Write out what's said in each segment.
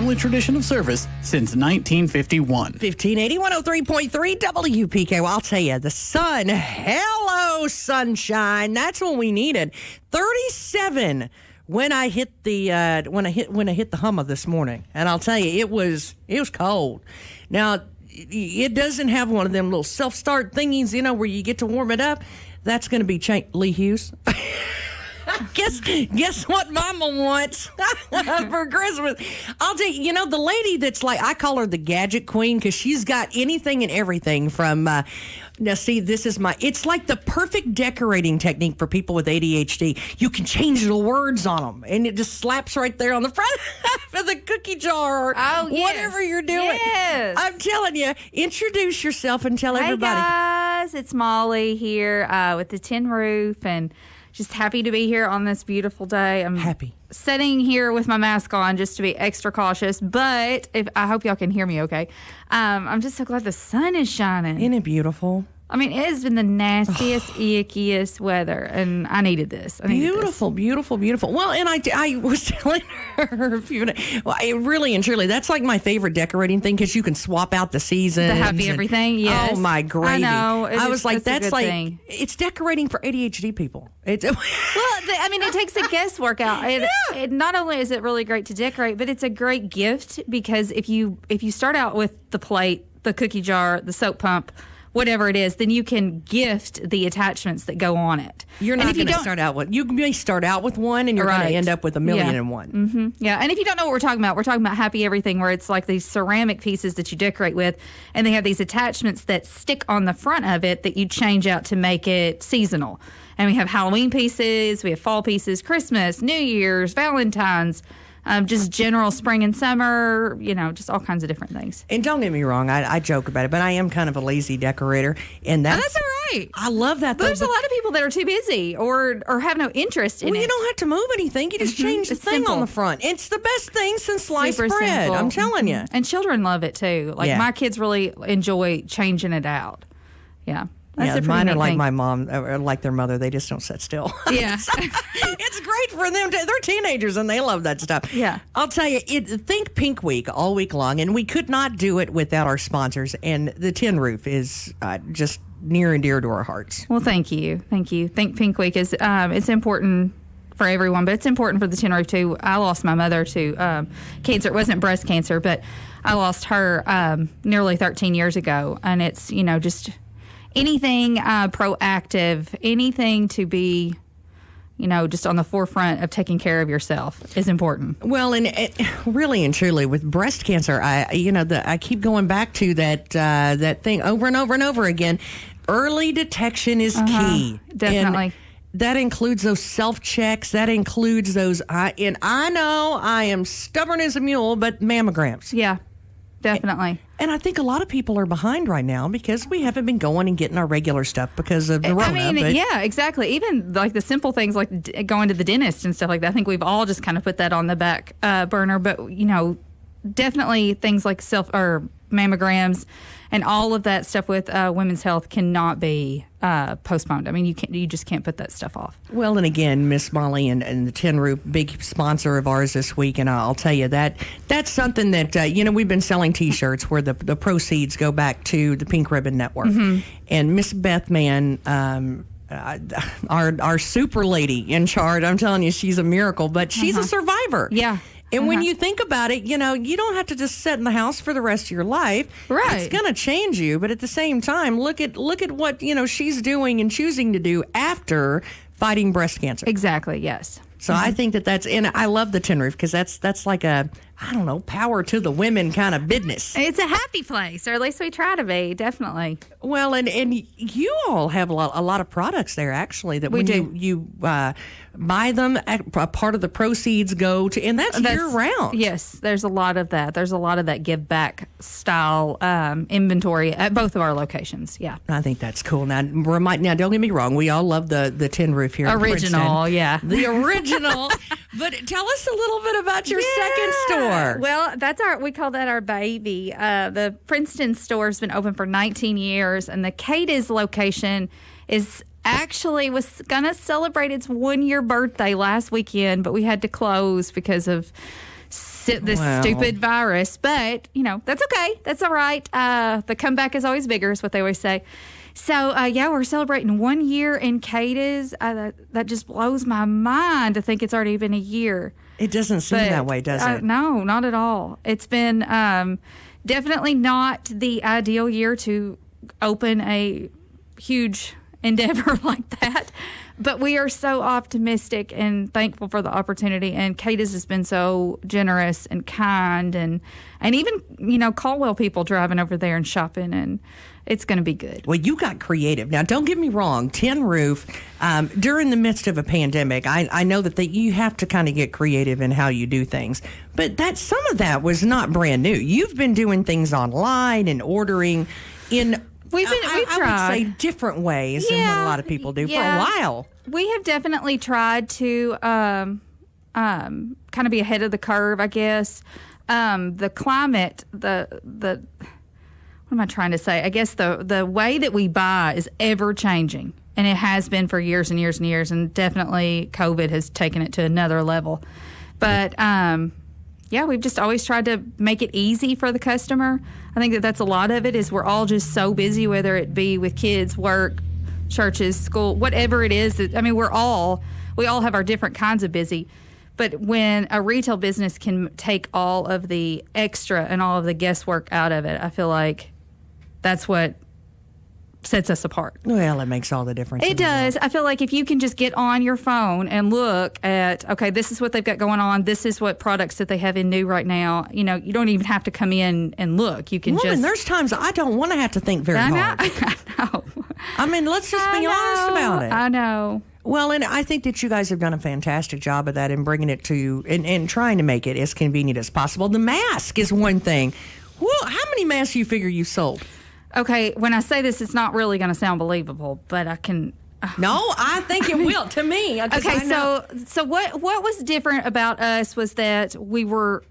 family tradition of service since 1951. 1580, 103.3 WPK. Well, I'll tell you, the sun, hello, sunshine. That's what we needed. 37 when I hit the when I hit the Hummer this morning, and I'll tell you, it was cold. Now, it doesn't have one of them little self-start thingies, where you get to warm it up. That's going to be Lee Hughes. Guess what Mama wants for Christmas? I'll tell you, the lady that's like, I call her the gadget queen because she's got anything and everything from, now see, it's like the perfect decorating technique for people with ADHD. You can change the words on them and it just slaps right there on the front of the cookie jar or whatever you're doing. Yes. I'm telling you, introduce yourself and tell everybody. Hey guys, it's Molly here with the Tin Roof, and just happy to be here on this beautiful day. I'm happy. Sitting here with my mask on just to be extra cautious, but I hope y'all can hear me okay. I'm just so glad the sun is shining. Isn't it beautiful? I mean, it has been the nastiest, ickiest weather, and I needed this. Beautiful. Well, and I was telling her a few days, really and truly, that's like my favorite decorating thing because you can swap out the seasons. The happy everything, yes. Oh, my gravy. I know. I was like, that's like, thing. It's decorating for ADHD people. Well, it takes the guesswork out. It not only is it really great to decorate, but it's a great gift because if you start out with the plate, the cookie jar, the soap pump, whatever it is, then you can gift the attachments that go on it. You're not going to start out with, you may start out with one and you're going to end up with 1,000,001. Mm-hmm. Yeah. And if you don't know what we're talking about Happy Everything, where it's like these ceramic pieces that you decorate with, and they have these attachments that stick on the front of it that you change out to make it seasonal. And we have Halloween pieces, we have fall pieces, Christmas, New Year's, Valentine's, just general spring and summer, just all kinds of different things. And don't get me wrong, I joke about it, but I am kind of a lazy decorator, and that's all right. I love that. But there's a lot of people that are too busy or have no interest in it. Well, you don't have to move anything. You just change the thing on the front. It's the best thing since sliced bread. Simple. I'm telling you. And children love it too. Like my kids really enjoy changing it out. Yeah. That's mine are like my mom, or like their mother. They just don't sit still. Yeah. It's great for them. They're teenagers and they love that stuff. Yeah. I'll tell you, think Pink Week all week long, and we could not do it without our sponsors. And the Tin Roof is just near and dear to our hearts. Well, thank you. Think Pink Week is it's important for everyone, but it's important for the Tin Roof too. I lost my mother to cancer. It wasn't breast cancer, but I lost her nearly 13 years ago, and it's just anything proactive, anything to be, just on the forefront of taking care of yourself is important. Well, and really and truly with breast cancer, I keep going back to that thing over and over and over again. Early detection is key. Definitely. And that includes those self-checks. That includes those, and I know I am stubborn as a mule, but mammograms. Yeah. Definitely. And I think a lot of people are behind right now because we haven't been going and getting our regular stuff because of the Rona. Yeah, exactly. Even like the simple things like going to the dentist and stuff like that. I think we've all just kind of put that on the back burner. But, definitely things like mammograms and all of that stuff with women's health cannot be postponed. I mean, you just can't put that stuff off. Well, and again, Miss Molly and the Tin Roof, big sponsor of ours this week, and I'll tell you that's something that we've been selling T-shirts where the proceeds go back to the Pink Ribbon Network, and Miss Beth Mann. Our super lady in charge, I'm telling you, she's a miracle, but she's a survivor. Yeah. And when you think about it, you don't have to just sit in the house for the rest of your life. Right. It's going to change you. But at the same time, look at what, she's doing and choosing to do after fighting breast cancer. Exactly. Yes. So I think that's, and I love the Tin Roof because that's like a, power to the women kind of business. It's a happy place, or at least we try to be, definitely. Well, and you all have a lot of products there, actually, that when you buy them, a part of the proceeds go to, and that's year-round. Yes, there's a lot of that. There's a lot of that give-back style inventory at both of our locations, yeah. I think that's cool. Now, don't get me wrong, we all love the Tin Roof here Original, in yeah. The original. But tell us a little bit about your second store. Well, we call that our baby. The Princeton store has been open for 19 years, and the Cadiz location was going to celebrate its 1-year birthday last weekend, but we had to close because of this Wow. stupid virus. But, that's okay. That's all right. The comeback is always bigger, is what they always say. So, we're celebrating 1 year in Cadiz. That just blows my mind to think it's already been a year. It doesn't seem that way, does it? No, not at all. It's been definitely not the ideal year to open a huge endeavor like that. But we are so optimistic and thankful for the opportunity. And Cadiz has been so generous and kind, and even, Caldwell people driving over there and shopping, and it's going to be good. Well, you got creative. Now, don't get me wrong. Tin Roof, during the midst of a pandemic, I know that you have to kind of get creative in how you do things. But some of that was not brand new. You've been doing things online and ordering in We've I tried. would say different ways than what a lot of people do for a while. We have definitely tried to kind of be ahead of the curve, I guess. The climate, what am I trying to say? I guess the way that we buy is ever changing, and it has been for years and years and years, and definitely COVID has taken it to another level. But we've just always tried to make it easy for the customer. I think that's a lot of it is we're all just so busy, whether it be with kids, work, churches, school, whatever it is. We all have our different kinds of busy. But when a retail business can take all of the extra and all of the guesswork out of it, I feel like that's what sets us apart. Well, it makes all the difference. It does. I feel like if you can just get on your phone and look at, okay, this is what they've got going on. This is what products that they have in new right now. You don't even have to come in and look. You can Woman, there's times I don't want to have to think very hard. I know. Let's just be honest about it. I know. Well, and I think that you guys have done a fantastic job of that and bringing it to and trying to make it as convenient as possible. The mask is one thing. Well, how many masks do you figure you sold? Okay, when I say this, it's not really going to sound believable, but I can. No, I think it will to me. Okay, so what was different about us was that we were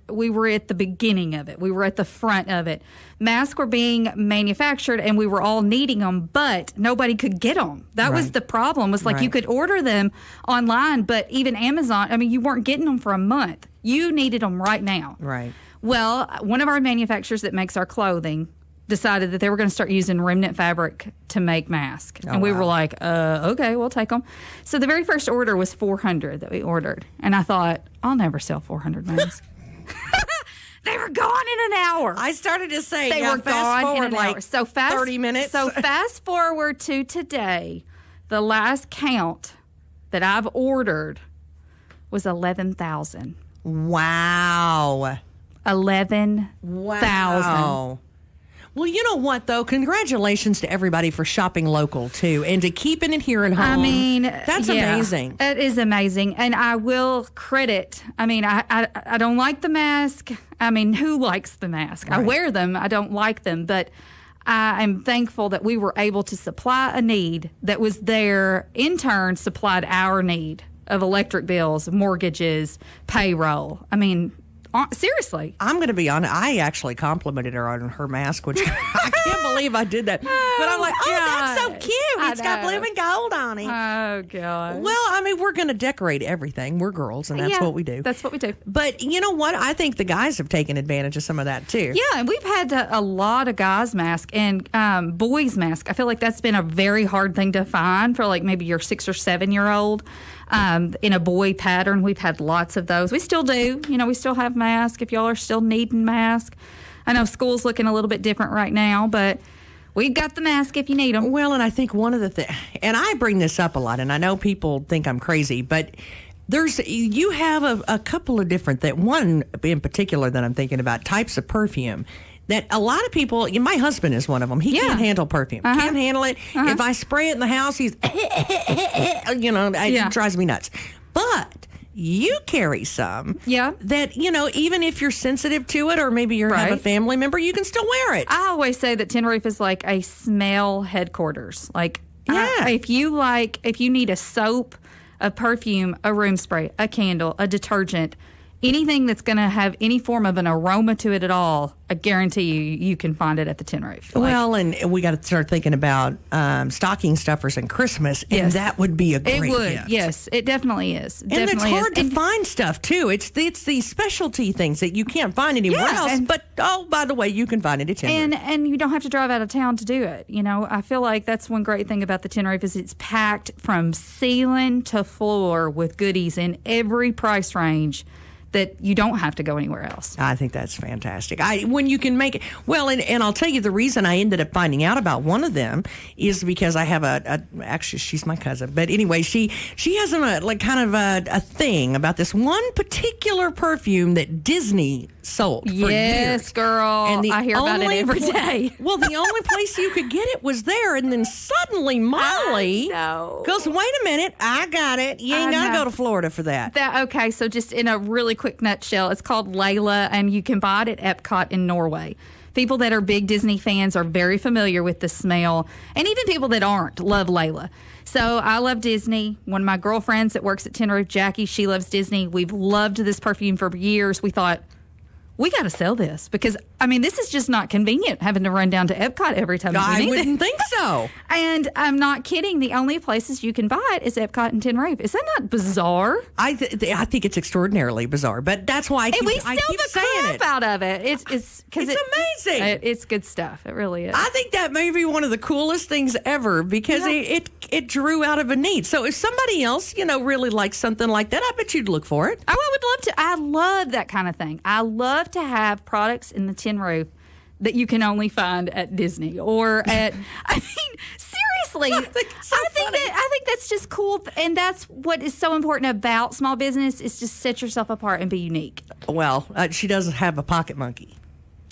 at the beginning of it. We were at the front of it. Masks were being manufactured, and we were all needing them, but nobody could get them. That was the problem. Was like you could order them online, but even Amazon. You weren't getting them for a month. You needed them right now. Right. Well, one of our manufacturers that makes our clothing decided that they were going to start using remnant fabric to make masks. And we were like, okay, we'll take them. So the very first order was 400 that we ordered. And I thought, I'll never sell 400 masks. They were gone in an hour. I started to say They were gone in an like hour. So fast, 30 minutes. So fast forward to today, the last count that I've ordered was 11,000. Wow. 11,000. Wow. Well, you know what, though? Congratulations to everybody for shopping local, too, and to keeping it here at home. That's amazing. It is amazing. And I will credit, I don't like the mask. Who likes the mask? Right. I wear them. I don't like them. But I am thankful that we were able to supply a need that was there, in turn, supplied our need of electric bills, mortgages, payroll. Seriously. I'm going to be honest. I actually complimented her on her mask, which I can't believe I did that. But I'm like, that's so cute. It's got blue and gold on it. Oh, God. Well, we're going to decorate everything. We're girls, and that's what we do. That's what we do. But you know what? I think the guys have taken advantage of some of that, too. Yeah, and we've had a lot of guys' masks and boys' masks. I feel like that's been a very hard thing to find for like maybe your 6 or 7 year old. In a boy pattern, we've had lots of those. We still do. We still have masks if y'all are still needing masks. I know school's looking a little bit different right now, but we've got the mask if you need them. Well, and I think one of the things, and I bring this up a lot, and I know people think I'm crazy, but you have a couple of different, one in particular that I'm thinking about, types of perfume. That a lot of people, my husband is one of them. He can't handle perfume. Can't handle it. If I spray it in the house, he's, it drives me nuts. But you carry some that, even if you're sensitive to it or maybe you have a family member, you can still wear it. I always say that Tin Roof is like a smell headquarters. Like, if you need a soap, a perfume, a room spray, a candle, a detergent, anything that's going to have any form of an aroma to it at all, I guarantee you can find it at the Tin Roof. Well, and we got to start thinking about stocking stuffers and Christmas, and Yes. that would be a great It would, gift. yes. It definitely is. And it's hard to find stuff, too. It's these specialty things that you can't find anywhere Yeah, else. and- But, oh, by the way, you can find it at Tin Roof. And you don't have to drive out of town to do it. You know, I feel like that's one great thing about the Tin Roof is it's packed from ceiling to floor with goodies in every price range that you don't have to go anywhere else. I think that's fantastic. When you can make it well, and I'll tell you the reason I ended up finding out about one of them is because I have actually she's my cousin, but anyway, she has a thing about this one particular perfume that Disney sold for Yes, years. girl. And I hear about it only every pla- day. Well, the only place you could get it was there, and then suddenly Molly goes, "Wait a minute, I got it. You ain't I got to know. go to Florida for that." Okay, so just in a really quick nutshell, it's called Layla, and you can buy it at Epcot in Norway. People that are big Disney fans are very familiar with the smell, and even people that aren't love Layla. So I love Disney. One of my girlfriends that works at Tin Roof, Jackie, she loves Disney. We've loved this perfume for years. We thought, we got to sell this because, I mean, this is just not convenient having to run down to Epcot every time you I need wouldn't it. think so. And I'm not kidding. The only places you can buy it is Epcot and Tin Roof. Is that not bizarre? I think it's extraordinarily bizarre, but that's why I keep, And we I sell keep the saying crap it. out of it. It's amazing. It's good stuff. It really is. I think that may be one of the coolest things ever because it drew out of a need. So if somebody else, really likes something like that, I bet you'd look for it. I would love to. I love that kind of thing. I love to have products in the Tin Roof that you can only find at Disney or at. I mean, seriously, I think it's so funny. I think that's just cool, and that's what is so important about small business is just set yourself apart and be unique. Well, she doesn't have a pocket monkey.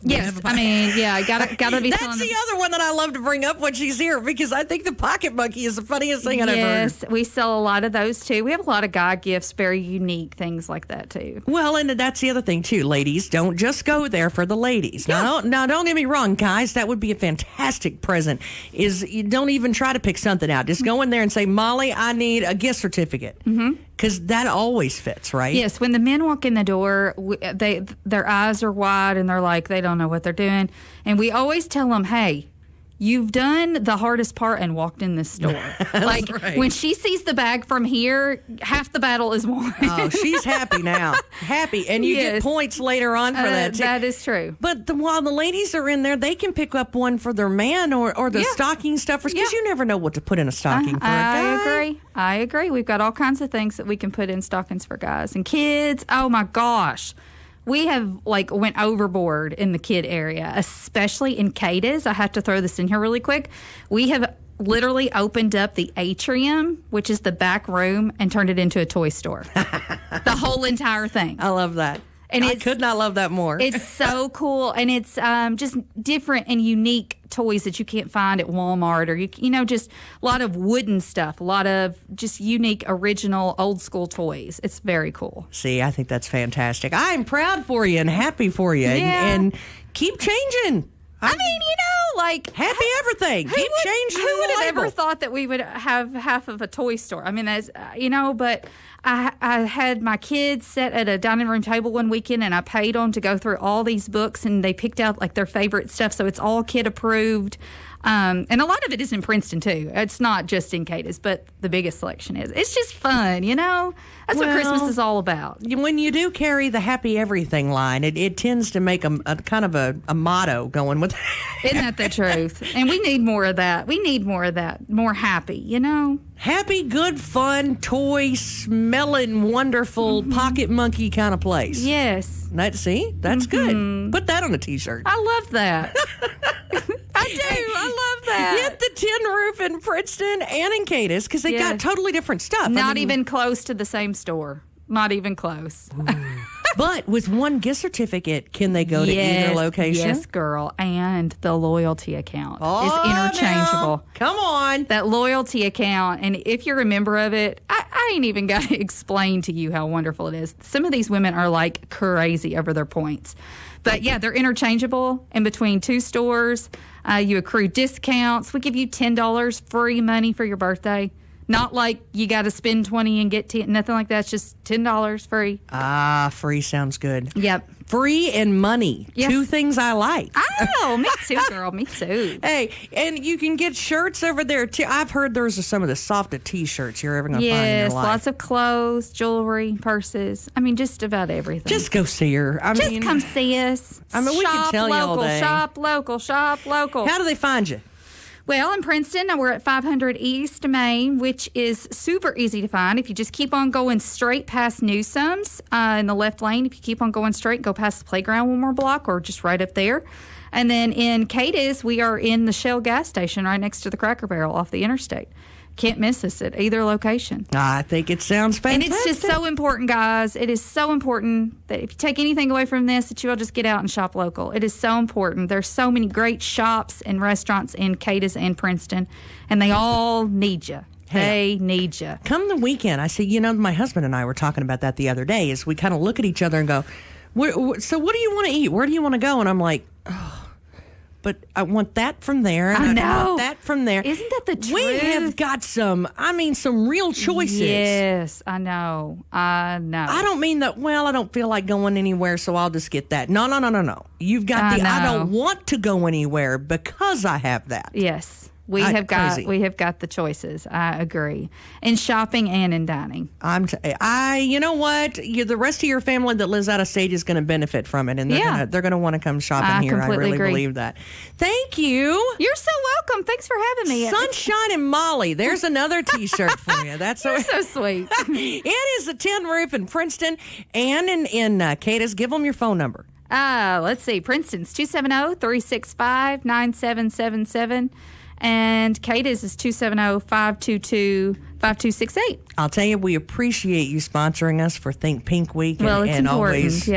Yes, I mean, yeah, gotta be. That's selling the other one that I love to bring up when she's here because I think the pocket monkey is the funniest thing I've ever heard. Yes, we sell a lot of those too. We have a lot of guy gifts, very unique things like that too. Well, and that's the other thing too, ladies. Don't just go there for the ladies. Now, don't get me wrong, guys. That would be a fantastic present. Is you don't even try to pick something out. Just go in there and say, "Molly, I need a gift certificate," because that always fits, right? Yes, when the men walk in the door, their eyes are wide and they're like they don't know what they're doing, and we always tell them, "Hey, you've done the hardest part and walked in this store." Like right. when she sees the bag from here, half the battle is won. Oh, she's happy now. Happy, and you get Yes. points later on for that too. That is true. But while the ladies are in there, they can pick up one for their man or the Yeah. stocking stuffers because Yeah. you never know what to put in a stocking for a guy. I agree. We've got all kinds of things that we can put in stockings for guys and kids. Oh my gosh. We have went overboard in the kid area, especially in Cadiz. I have to throw this in here really quick. We have literally opened up the atrium, which is the back room, and turned it into a toy store. The whole entire thing. I love that. And I it's- could not love that more. It's so cool, and it's just different and unique toys that you can't find at Walmart, or just a lot of wooden stuff, a lot of just unique, original, old school toys. It's very cool. See, I think that's fantastic. I'm proud for you and happy for you, Yeah. and keep changing. I mean, Happy everything. Keep changing. Who would the have ever label. thought that we would have half of a toy store? I mean, that's but I had my kids sit at a dining room table one weekend, and I paid them to go through all these books, and they picked out their favorite stuff. So it's all kid approved. And a lot of it is in Princeton too. It's not just in Cadiz, but the biggest selection is. It's just fun, That's what Christmas is all about. When you do carry the happy everything line, it tends to make a kind of a motto going with Isn't that the truth? And we need more of that. We need more of that. More happy, happy, good, fun, toy, smelling, wonderful pocket monkey kind of place. Yes. That's good. Put that on a t-shirt. I love that. I do. I love that. Hit the Tin Roof in Princeton and in Cadiz because they got Yes. totally different stuff. Not even close to the same store. Not even close. But with one gift certificate, can they go to either location? Yes, girl. And the loyalty account Oh, is interchangeable. now. Come on. That loyalty account, and if you're a member of it, I ain't even got to explain to you how wonderful it is. Some of these women are like crazy over their points. But yeah, they're interchangeable in between two stores. You accrue discounts. We give you $10 free money for your birthday. Not like you got to spend 20 and get 10, nothing like that. It's just $10 free. Free sounds good. Yep. Free and money. Yes. Two things I like. Oh, me too, girl. Me too. Hey, and you can get shirts over there too. I've heard there's some of the softest T-shirts you're ever going to find in your Yes, life. lots of clothes, jewelry, purses. I mean, just about everything. Just go see her. Just come see us. I mean, we can Shop tell you all local, day. Shop local, shop local. How do they find you? Well, in Princeton, we're at 500 East Main, which is super easy to find. If you just keep on going straight past Newsome's in the left lane, if you keep on going straight, go past the playground one more block or just right up there. And then in Cadiz, we are in the Shell gas station right next to the Cracker Barrel off the interstate. Can't miss us at either location. I think it sounds And fantastic. it's just so important, guys. It is so important that if you take anything away from this, that you all just get out and shop local. It is so important. There's so many great shops and restaurants in Cadiz and Princeton, and they all need you. They need you. Come the weekend. I see, my husband and I were talking about that the other day as we kind of look at each other and go, so what do you want to eat? Where do you want to go? And I'm like, but I want that from there. And I know. want that from there. Isn't that the truth? We have got some real choices. Yes, I know. I don't mean that, I don't feel like going anywhere, so I'll just get that. No. You've got I don't want to go anywhere because I have that. Yes. We have got the choices. I agree. In shopping and in dining. You know what? The rest of your family that lives out of state is going to benefit from it, and they're going to want to come shopping here. I really believe that. Thank you. You're so welcome. Thanks for having me. Sunshine and Molly. There's another T-shirt for you. That's You're so sweet. It is the Tin Roof in Princeton and in Cadiz. Give them your phone number. Let's see. Princeton's 270-365-9777. And Cadiz is 270-522-5268. I'll tell you, we appreciate you sponsoring us for Think Pink Week. Well, it's important.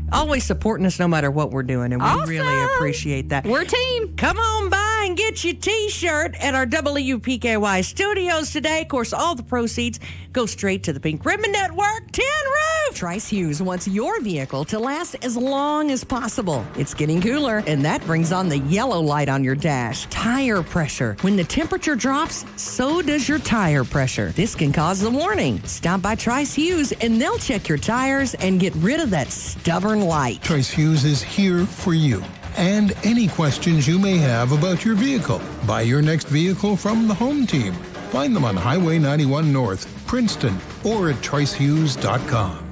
Always supporting us no matter what we're doing, and we really appreciate that. We're a team. Come on by and get your T-shirt at our WPKY studios today. Of course, all the proceeds go straight to the Pink Ribbon Network. Tin Roof! Trice Hughes wants your vehicle to last as long as possible. It's getting cooler, and that brings on the yellow light on your dash. Tire pressure. When the temperature drops, so does your tire pressure. This can cause a warning. Stop by Trice Hughes, and they'll check your tires and get rid of that stubborn light. Trice Hughes is here for you and any questions you may have about your vehicle. Buy your next vehicle from the Home Team. Find them on Highway 91 North, Princeton, or at tricehughes.com.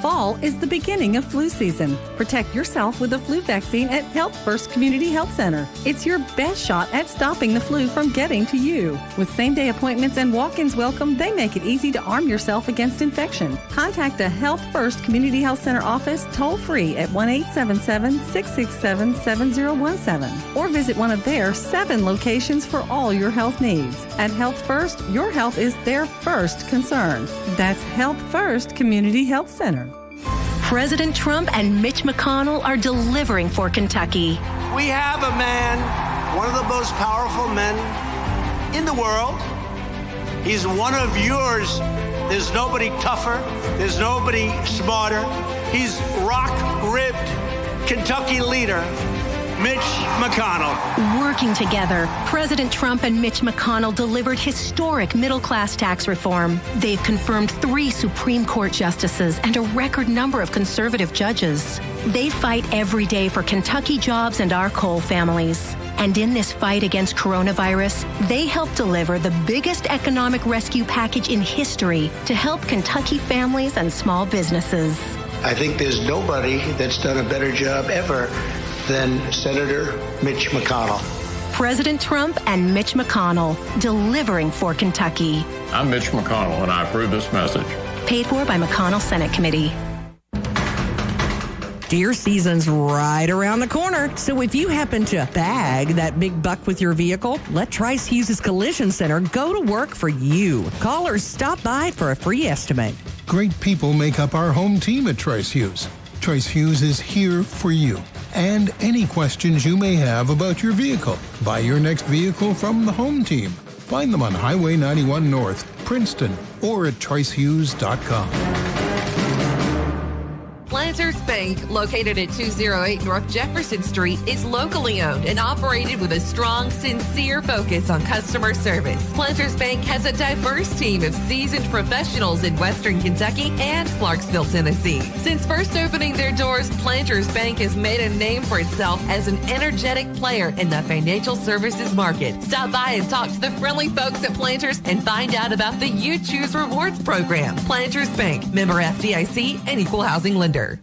Fall is the beginning of flu season. Protect yourself with a flu vaccine at Health First Community Health Center. It's your best shot at stopping the flu from getting to you. With same-day appointments and walk-ins welcome, they make it easy to arm yourself against infection. Contact a Health First Community Health Center office toll-free at 1-877-667-7017 or visit one of their 7 locations for all your health needs. At Health First, your health is their first concern. That's Health First Community Health Center. President Trump and Mitch McConnell are delivering for Kentucky. We have a man, one of the most powerful men in the world. He's one of yours. There's nobody tougher. There's nobody smarter. He's rock-ribbed Kentucky leader, Mitch McConnell. Working together, President Trump and Mitch McConnell delivered historic middle-class tax reform. They've confirmed 3 Supreme Court justices and a record number of conservative judges. They fight every day for Kentucky jobs and our coal families. And in this fight against coronavirus, they help deliver the biggest economic rescue package in history to help Kentucky families and small businesses. I think there's nobody that's done a better job ever than Senator Mitch McConnell. President Trump and Mitch McConnell, delivering for Kentucky. I'm Mitch McConnell, and I approve this message. Paid for by McConnell Senate Committee. Deer season's right around the corner, so if you happen to bag that big buck with your vehicle, let Trice Hughes' Collision Center go to work for you. Call or stop by for a free estimate. Great people make up our home team at Trice Hughes. Trice Hughes is here for you and any questions you may have about your vehicle. Buy your next vehicle from the Home Team. Find them on Highway 91 North, Princeton, or at tricehughes.com. Let's Planters Bank, located at 208 North Jefferson Street, is locally owned and operated with a strong, sincere focus on customer service. Planters Bank has a diverse team of seasoned professionals in Western Kentucky and Clarksville, Tennessee. Since first opening their doors, Planters Bank has made a name for itself as an energetic player in the financial services market. Stop by and talk to the friendly folks at Planters and find out about the You Choose Rewards program. Planters Bank, member FDIC, and equal housing lender.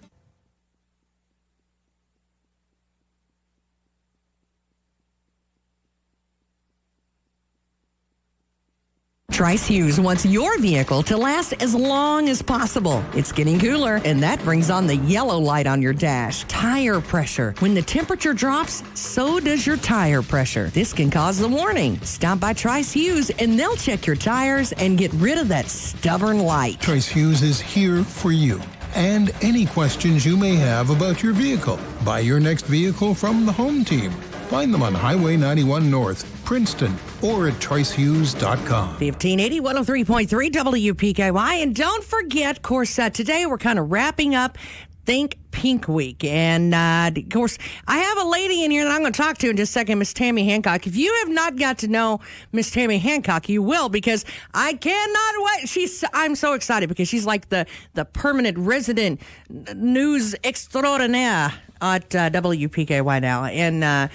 Trice Hughes wants your vehicle to last as long as possible. It's getting cooler, and that brings on the yellow light on your dash. Tire pressure. When the temperature drops, so does your tire pressure. This can cause the warning. Stop by Trice Hughes, and they'll check your tires and get rid of that stubborn light. Trice Hughes is here for you and any questions you may have about your vehicle. Buy your next vehicle from the Home Team. Find them on Highway 91 North, Princeton, or at tricehughes.com. 1580 103.3 WPKY. And don't forget, of course, today we're kind of wrapping up Think Pink Week. And, of course, I have a lady in here that I'm going to talk to in just a second, Miss Tammy Hancock. If you have not got to know Miss Tammy Hancock, you will, because I cannot wait. I'm so excited because she's like the permanent resident news extraordinaire at WPKY now. And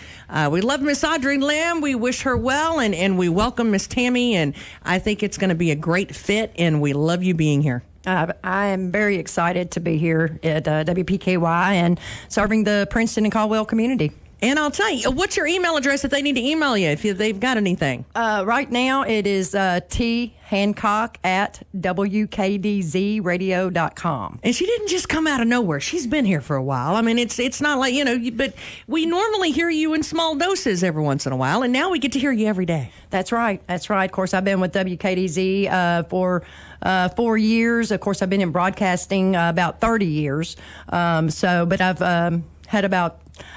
we love Miss Audrey Lamb. We wish her well, and we welcome Miss Tammy, and I think it's going to be a great fit, and we love you being here. I am very excited to be here at WPKY and serving the Princeton and Caldwell community. And I'll tell you, what's your email address if they need to email you, if they've got anything? Right now, it is thancock@wkdzradio.com. And she didn't just come out of nowhere. She's been here for a while. I mean, it's not like, but we normally hear you in small doses every once in a while, and now we get to hear you every day. That's right. That's right. Of course, I've been with WKDZ for 4 years. Of course, I've been in broadcasting about 30 years. But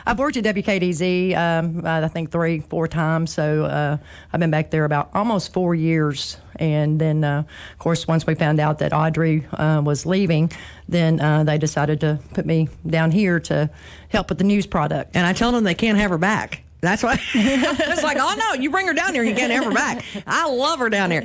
I've worked at WKDZ, I think 3-4 times. So I've been back there about almost 4 years. And then, of course, once we found out that Audrey was leaving, then they decided to put me down here to help with the news product. And I told them they can't have her back. That's why it's like, oh no, you bring her down here, you can't have her back. I love her down here.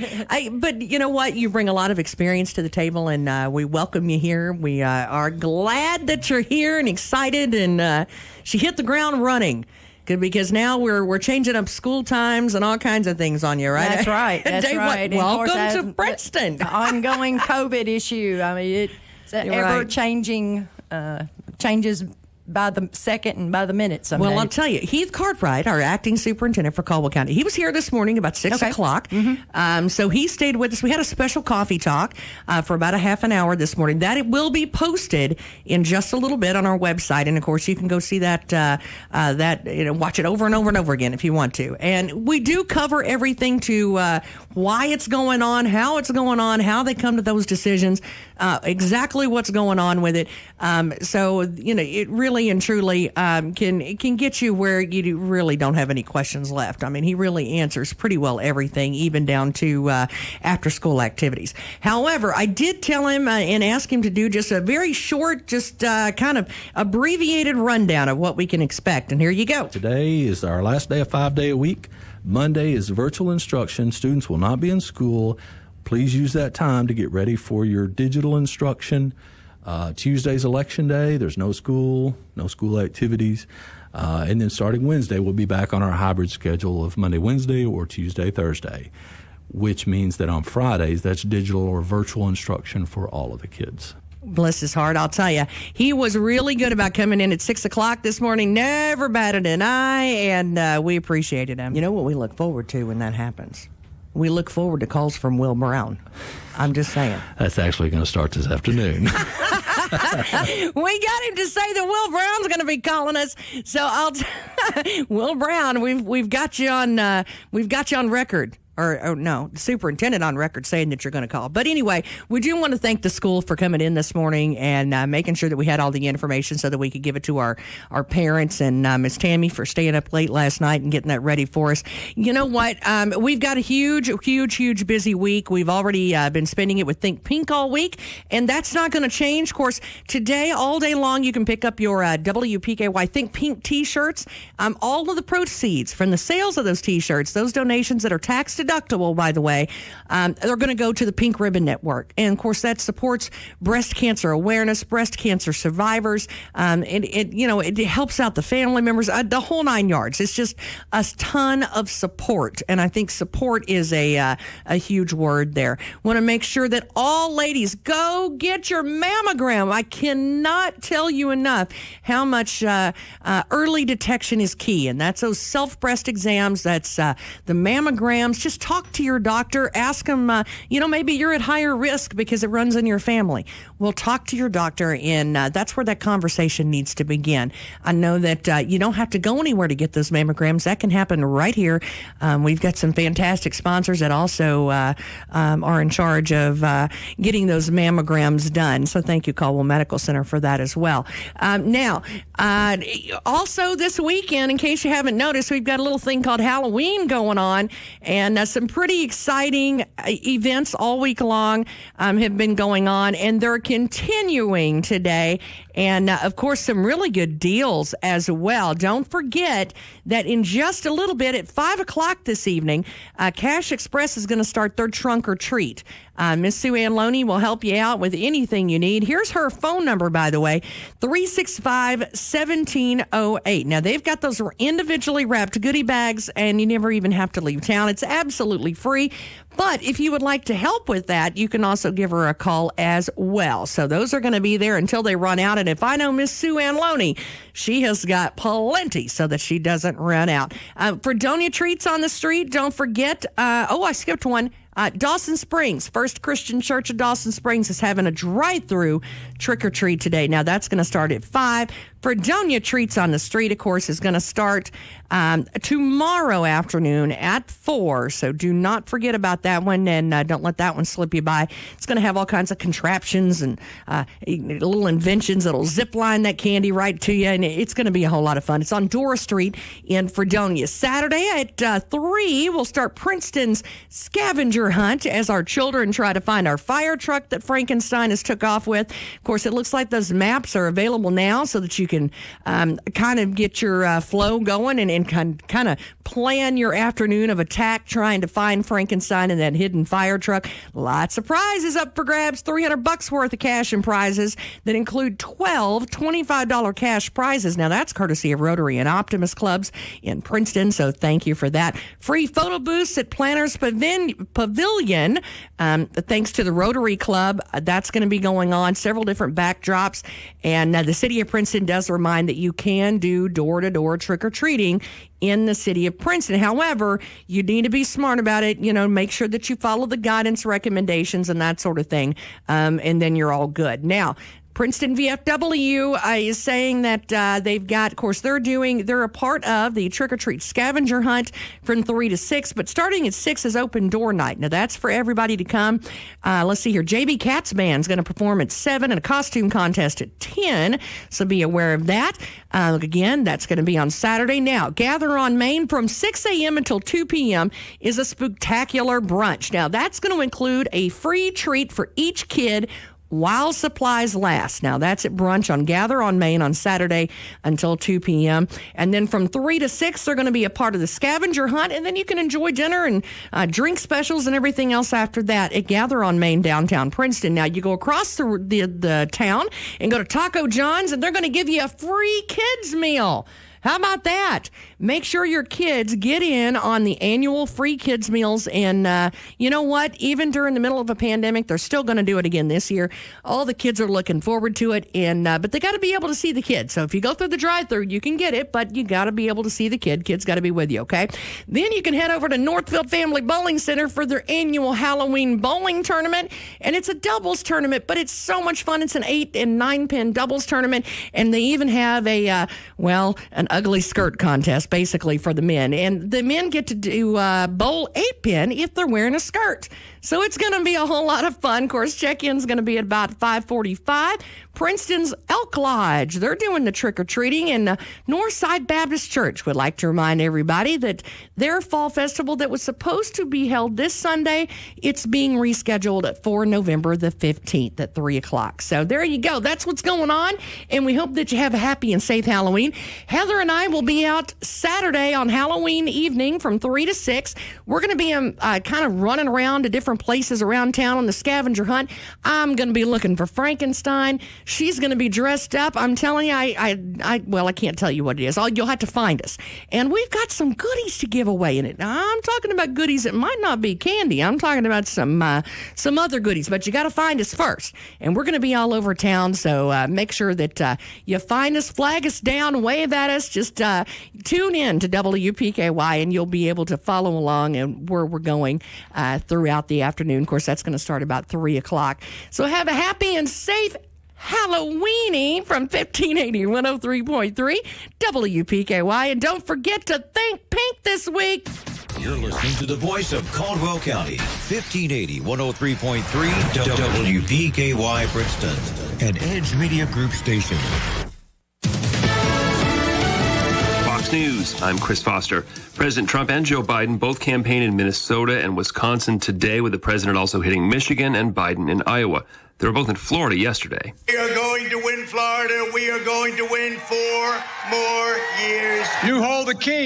But you know what? You bring a lot of experience to the table, and we welcome you here. We are glad that you're here and excited. And she hit the ground running. Because now we're changing up school times and all kinds of things on you, right? That's right. That's right. Welcome to Princeton. The ongoing COVID issue. I mean, it's ever-changing changes by the second and by the minute someday. Well, I'll tell you, Heath Cartwright, our acting superintendent for Caldwell County, he was here this morning about 6 o'clock. Mm-hmm. So he stayed with us. We had a special coffee talk for about a half an hour this morning. That it will be posted in just a little bit on our website. And, of course, you can go see that, watch it over and over and over again if you want to. And we do cover everything to why it's going on, how it's going on, how they come to those decisions, exactly what's going on with it. So, it really and truly can get you where you really don't have any questions left. I mean, he really answers pretty well everything, even down to after-school activities. However, I did tell him and ask him to do just a very short, just kind of abbreviated rundown of what we can expect. And here you go. Today is our last day of 5-day a week. Monday is virtual instruction. Students will not be in school. Please use that time to get ready for your digital instruction. Tuesday's election day. There's no school activities. And then starting Wednesday, we'll be back on our hybrid schedule of Monday, Wednesday, or Tuesday, Thursday, which means that on Fridays, that's digital or virtual instruction for all of the kids. Bless his heart, I'll tell you. He was really good about coming in at 6 o'clock this morning, never batted an eye, and we appreciated him. You know what we look forward to when that happens? We look forward to calls from Will Brown. I'm just saying. That's actually going to start this afternoon. We got him to say that Will Brown's going to be calling us. So Will Brown, we've got you on record. or no, the superintendent on record saying that you're going to call. But anyway, we do want to thank the school for coming in this morning and making sure that we had all the information so that we could give it to our parents, and Miss Tammy for staying up late last night and getting that ready for us. You know what? We've got a huge busy week. We've already been spending it with Think Pink all week, and that's not going to change. Of course, today, all day long, you can pick up your WPKY Think Pink T-shirts. All of the proceeds from the sales of those T-shirts, those donations that are tax deductible, by the way, they're going to go to the Pink Ribbon Network. And, of course, that supports breast cancer awareness, breast cancer survivors. It helps out the family members, the whole 9 yards. It's just a ton of support. And I think support is a huge word there. Want to make sure that all ladies go get your mammogram. I cannot tell you enough how much early detection is key. And that's those self-breast exams. That's the mammograms. Just talk to your doctor. Ask them, maybe you're at higher risk because it runs in your family. Well, talk to your doctor, and that's where that conversation needs to begin. I know that you don't have to go anywhere to get those mammograms. That can happen right here. We've got some fantastic sponsors that also are in charge of getting those mammograms done. So thank you, Caldwell Medical Center, for that as well. Now, also this weekend, in case you haven't noticed, we've got a little thing called Halloween going on, and some pretty exciting events all week long have been going on, and they're continuing today. And, of course, some really good deals as well. Don't forget that in just a little bit at 5 o'clock this evening, Cash Express is going to start their Trunk or Treat. Miss Sue Ann Loney will help you out with anything you need. Here's her phone number, by the way, 365-1708. Now, they've got those individually wrapped goodie bags, and you never even have to leave town. It's absolutely free. But if you would like to help with that, you can also give her a call as well. So those are going to be there until they run out. And if I know Miss Sue Ann Loney, she has got plenty so that she doesn't run out. Fredonia Treats on the street, don't forget. I skipped one. Dawson Springs, First Christian Church of Dawson Springs is having a drive-through trick-or-treat today. Now, that's going to start at 5. Fredonia Treats on the Street, of course, is going to start tomorrow afternoon at 4. So do not forget about that one, and don't let that one slip you by. It's going to have all kinds of contraptions and little inventions that'll zip line that candy right to you, and it's going to be a whole lot of fun. It's on Dora Street in Fredonia. Saturday at 3, we'll start Princeton's scavenger hunt as our children try to find our fire truck that Frankenstein has took off with. Of course, it looks like those maps are available now so that you can kind of get your flow going and kind of plan your afternoon of attack trying to find Frankenstein in that hidden fire truck. Lots of prizes up for grabs, $300 worth of cash and prizes that include 12 $25 cash prizes. Now, that's courtesy of Rotary and Optimus Clubs in Princeton, so thank you for that. Free photo booths at Planners Pavilion, thanks to the Rotary Club. That's going to be going on, several different backdrops, and the city of Princeton does remind that you can do door-to-door trick-or-treating in the city of Princeton. However, you need to be smart about it. Make sure that you follow the guidance recommendations and that sort of thing, and then you're all good. Now, Princeton VFW is saying that they've got, of course, they're a part of the trick-or-treat scavenger hunt from 3 to 6, but starting at 6 is open door night. Now, that's for everybody to come. Let's see here. JB Katz Band's going to perform at 7 and a costume contest at 10, so be aware of that. Again, that's going to be on Saturday. Now, Gather on Main from 6 a.m. until 2 p.m. is a spooktacular brunch. Now, that's going to include a free treat for each kid while supplies last. Now, that's at brunch on Gather on Main on Saturday until 2 p.m. And then from 3 to 6, they're going to be a part of the scavenger hunt, and then you can enjoy dinner and drink specials and everything else after that at Gather on Main, downtown Princeton. Now, you go across the town and go to Taco John's, and they're going to give you a free kids meal. How about that? Make sure your kids get in on the annual free kids meals. And you know what? Even during the middle of a pandemic, they're still going to do it again this year. All the kids are looking forward to it. And but they got to be able to see the kids. So if you go through the drive-thru, you can get it, but you got to be able to see the kid. Kids got to be with you, okay? Then you can head over to Northfield Family Bowling Center for their annual Halloween bowling tournament. And it's a doubles tournament, but it's so much fun. It's an 8 and 9 pin doubles tournament. And they even have a ugly skirt contest, basically, for the men. And the men get to do bowl 8-pin if they're wearing a skirt. So it's going to be a whole lot of fun. Of course, check-in's going to be at about 5:45. Princeton's Elk Lodge, they're doing the trick-or-treating, and Northside Baptist Church would like to remind everybody that their fall festival that was supposed to be held this Sunday, it's being rescheduled for November the 15th at 3 o'clock. So there you go. That's what's going on, and we hope that you have a happy and safe Halloween. Heather and I will be out Saturday on Halloween evening from 3 to 6. We're going to be kind of running around to different places around town on the scavenger hunt. I'm going to be looking for Frankenstein. She's going to be dressed up. I'm telling you, I can't tell you what it is. You'll have to find us. And we've got some goodies to give away in it. Now, I'm talking about goodies that might not be candy. I'm talking about some other goodies, but you got to find us first. And we're going to be all over town, so make sure that you find us, flag us down, wave at us. Just tune in to WPKY, and you'll be able to follow along and where we're going throughout the afternoon. Of course, that's going to start about 3 o'clock. So have a happy and safe Halloweeny from 1580 103.3 WPKY. And don't forget to think pink this week. You're listening to the voice of Caldwell County, 1580 103.3 WPKY Princeton, an Edge Media Group station. Fox News, I'm Chris Foster. President Trump and Joe Biden both campaigned in Minnesota and Wisconsin today, with the president also hitting Michigan and Biden in Iowa. They were both in Florida yesterday. We are going to win Florida. We are going to win 4 more years. You hold the key.